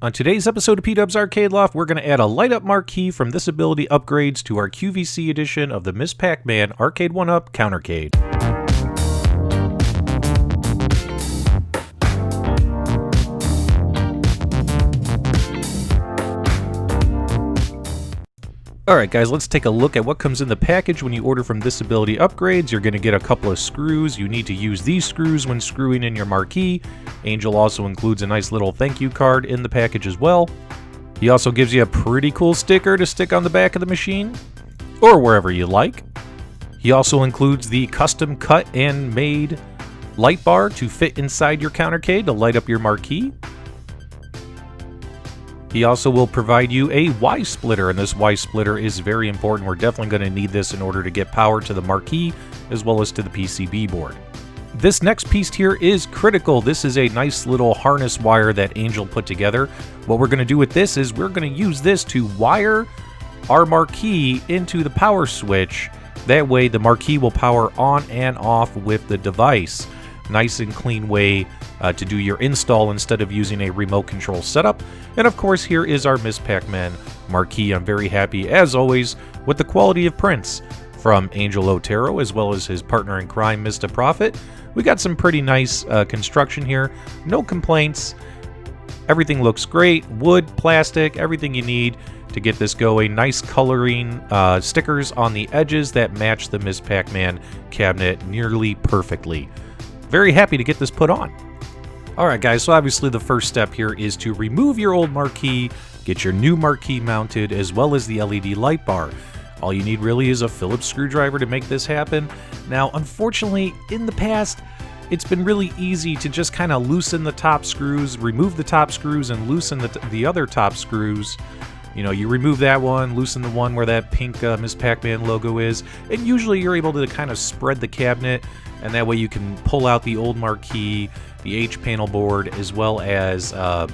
On today's episode of PDubs Arcade Loft, we're going to add a Light Up Marquee from this ability upgrades to our QVC edition of the Miss Pac-Man Arcade1Up Countercade. Alright guys, let's take a look at what comes in the package when you order from this ability upgrades. You're going to get a couple of screws. You need to use these screws when screwing in your marquee. Angel also includes a nice little thank you card in the package as well. He also gives you a pretty cool sticker to stick on the back of the machine, or wherever you like. He also includes the custom cut and made light bar to fit inside your countercade to light up your marquee. He also will provide you a Y splitter, and this Y splitter is very important. We're definitely going to need this in order to get power to the marquee as well as to the PCB board. This next piece here is critical. This is a nice little harness wire that Angel put together. What we're going to do with this is we're going to use this to wire our marquee into the power switch. That way the marquee will power on and off with the device. Nice and clean way to do your install instead of using a remote control setup. And of course, here is our Miss Pac-Man marquee. I'm very happy, as always, with the quality of prints from Angel Otero, as well as his partner in crime, Mr. Profit. We got some pretty nice construction here. No complaints. Everything looks great. Wood, plastic, everything you need to get this going. Nice coloring stickers on the edges that match the Miss Pac-Man cabinet nearly perfectly. Very happy to get this put on. Alright guys, so obviously the first step here is to remove your old marquee, get your new marquee mounted, as well as the LED light bar. All you need really is a Phillips screwdriver to make this happen. Now, unfortunately, in the past, it's been really easy to just kind of loosen the top screws, remove the top screws, and loosen the other top screws. You know, you remove that one, loosen the one where that pink Miss Pac-Man logo is, and usually you're able to kind of spread the cabinet, and that way you can pull out the old marquee, the H-panel board, as well as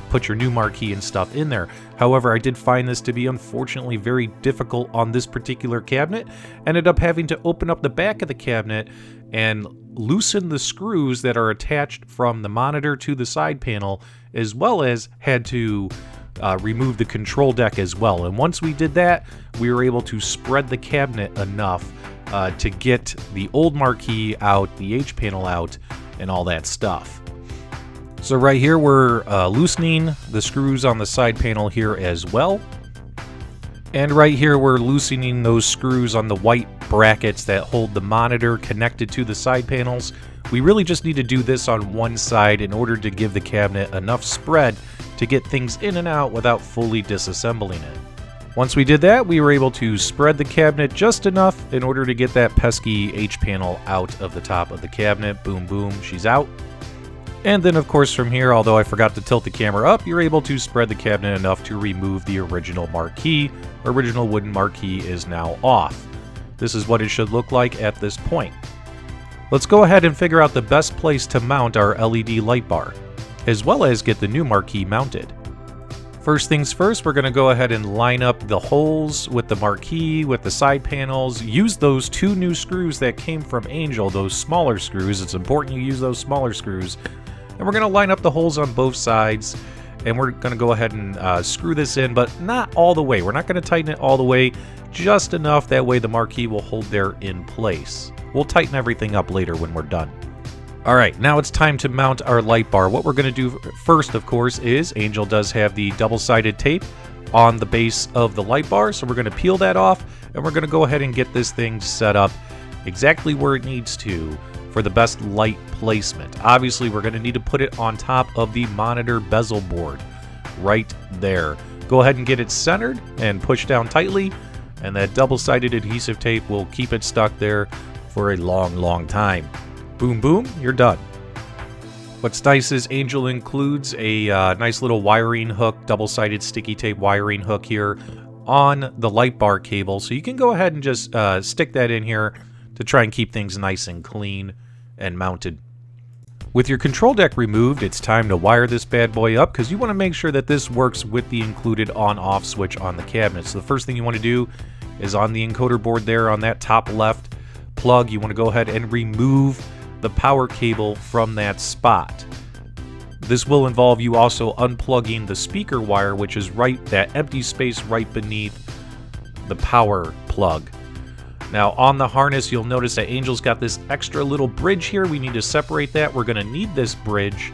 put your new marquee and stuff in there. However, I did find this to be unfortunately very difficult on this particular cabinet. Ended up having to open up the back of the cabinet and loosen the screws that are attached from the monitor to the side panel, as well as had to remove the control deck as well. And once we did that, we were able to spread the cabinet enough to get the old marquee out, the H-panel out, and all that stuff. So right here we're loosening the screws on the side panel here as well. And right here we're loosening those screws on the white brackets that hold the monitor connected to the side panels. We really just need to do this on one side in order to give the cabinet enough spread to get things in and out without fully disassembling it. Once we did that, we were able to spread the cabinet just enough in order to get that pesky H-panel out of the top of the cabinet. Boom, boom, she's out. And then, of course, from here, although I forgot to tilt the camera up, you're able to spread the cabinet enough to remove the original marquee. Original wooden marquee is now off. This is what it should look like at this point. Let's go ahead and figure out the best place to mount our LED light bar, as well as get the new marquee mounted. First things first, we're going to go ahead and line up the holes with the marquee, with the side panels. Use those two new screws that came from Angel, those smaller screws. It's important you use those smaller screws. And we're going to line up the holes on both sides, and we're going to go ahead and screw this in, but not all the way. We're not going to tighten it all the way, just enough that way the marquee will hold there in place. We'll tighten everything up later when we're done. Alright, now it's time to mount our light bar. What we're going to do first, of course, is Angel does have the double-sided tape on the base of the light bar, so we're going to peel that off, and we're going to go ahead and get this thing set up exactly where it needs to for the best light placement. Obviously, we're going to need to put it on top of the monitor bezel board, right there. Go ahead and get it centered and push down tightly, and that double-sided adhesive tape will keep it stuck there for a long, long time. Boom, boom, you're done. What's nice is Angel includes a nice little wiring hook, double-sided sticky tape wiring hook here on the light bar cable, so you can go ahead and just stick that in here to try and keep things nice and clean and mounted. With your control deck removed, it's time to wire this bad boy up, because you want to make sure that this works with the included on-off switch on the cabinet. So the first thing you want to do is on the encoder board there on that top left plug, you want to go ahead and remove the power cable from that spot. This will involve you also unplugging the speaker wire, which is that empty space right beneath the power plug. Now on the harness, you'll notice that Angel's got this extra little bridge here. We need to separate that. We're going to need this bridge,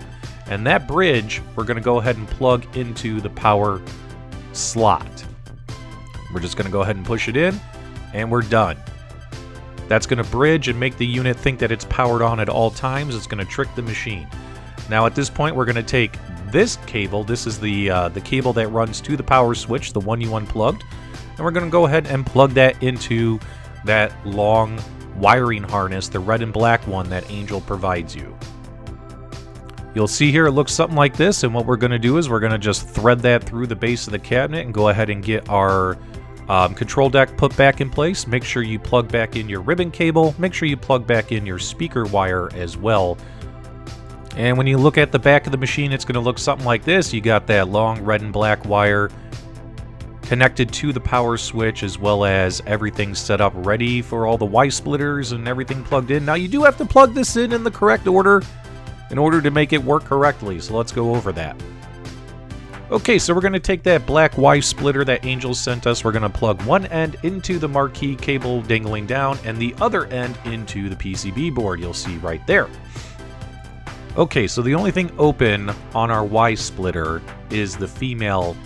and that bridge we're going to go ahead and plug into the power slot. We're just going to go ahead and push it in, and we're done. That's going to bridge and make the unit think that it's powered on at all times. It's going to trick the machine. Now at this point, we're going to take this cable. This is the cable that runs to the power switch, the one you unplugged, and we're going to go ahead and plug that into that long wiring harness, the red and black one that Angel provides you. You'll see here it looks something like this, and what we're going to do is we're going to just thread that through the base of the cabinet and go ahead and get our control deck put back in place. Make sure you plug back in your ribbon cable. Make sure you plug back in your speaker wire as well. And when you look at the back of the machine, it's going to look something like this. You got that long red and black wire connected to the power switch, as well as everything set up ready for all the Y splitters and everything plugged in. Now you do have to plug this in the correct order in order to make it work correctly, so let's go over that. Okay, so we're going to take that black Y splitter that Angel sent us. We're going to plug one end into the marquee cable dangling down and the other end into the PCB board you'll see right there. Okay, so the only thing open on our Y splitter is the female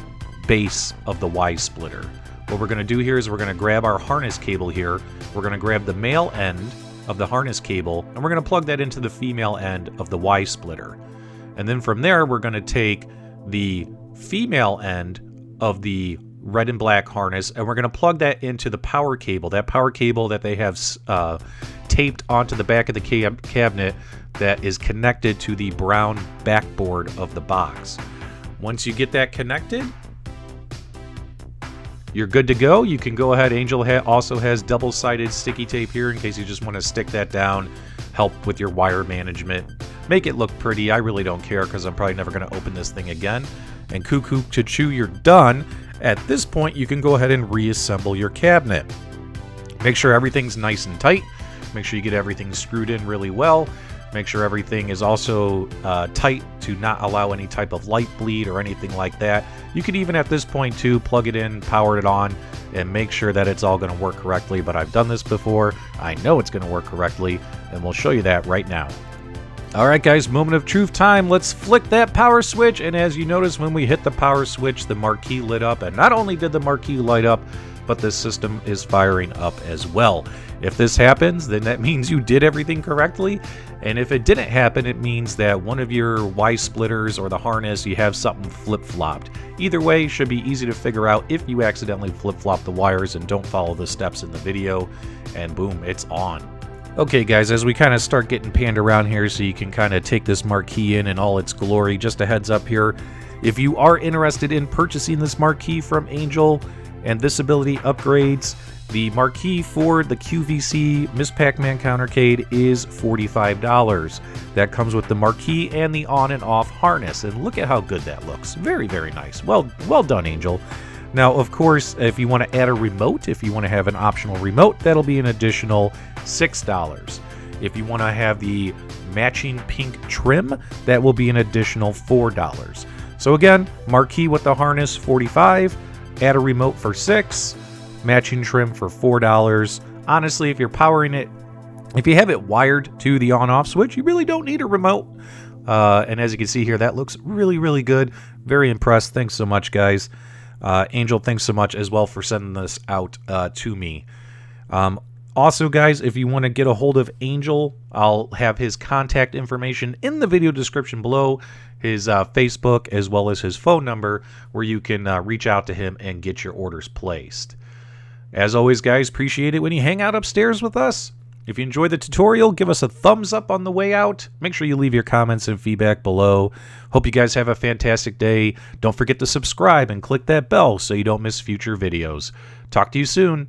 base of the Y splitter. What we're going to do here is we're going to grab our harness cable here. We're going to grab the male end of the harness cable, and we're going to plug that into the female end of the Y splitter. And then from there, we're going to take the female end of the red and black harness, and we're going to plug that into the power cable, that power cable that they have taped onto the back of the cabinet that is connected to the brown backboard of the box. Once you get that connected, you're good to go. You can go ahead. Angel also has double-sided sticky tape here in case you just want to stick that down, help with your wire management, make it look pretty. I really don't care because I'm probably never going to open this thing again. And cuckoo to chew, you're done. At this point, you can go ahead and reassemble your cabinet. Make sure everything's nice and tight. Make sure you get everything screwed in really well. Make sure everything is also tight to not allow any type of light bleed or anything like that. You could even at this point too plug it in, power it on, and make sure that it's all going to work correctly. But I've done this before. I know it's going to work correctly, and we'll show you that right now. Alright guys, moment of truth time. Let's flick that power switch, and as you notice when we hit the power switch, the marquee lit up, and not only did the marquee light up, but the system is firing up as well. If this happens, then that means you did everything correctly, and if it didn't happen, it means that one of your Y splitters or the harness, you have something flip-flopped. Either way, should be easy to figure out if you accidentally flip-flop the wires and don't follow the steps in the video, and boom, it's on. Okay guys, as we kind of start getting panned around here so you can kind of take this marquee in all its glory, just a heads up here, if you are interested in purchasing this marquee from Angel and this ability upgrades, the marquee for the QVC Miss Pac-Man Countercade is $45. That comes with the marquee and the on and off harness, and look at how good that looks. Very, very nice. Well done, Angel. Now, of course, if you want to add a remote, if you want to have an optional remote, that'll be an additional $6. If you want to have the matching pink trim, that will be an additional $4. So again, marquee with the harness, $45, add a remote for $6, matching trim for $4. Honestly, if you're powering it, if you have it wired to the on-off switch, you really don't need a remote. And as you can see here, that looks really, really good. Very impressed. Thanks so much, guys. Angel, thanks so much as well for sending this out to me. Also, guys, if you want to get a hold of Angel, I'll have his contact information in the video description below, his Facebook, as well as his phone number, where you can reach out to him and get your orders placed. As always, guys, appreciate it when you hang out upstairs with us. If you enjoyed the tutorial, give us a thumbs up on the way out. Make sure you leave your comments and feedback below. Hope you guys have a fantastic day. Don't forget to subscribe and click that bell so you don't miss future videos. Talk to you soon.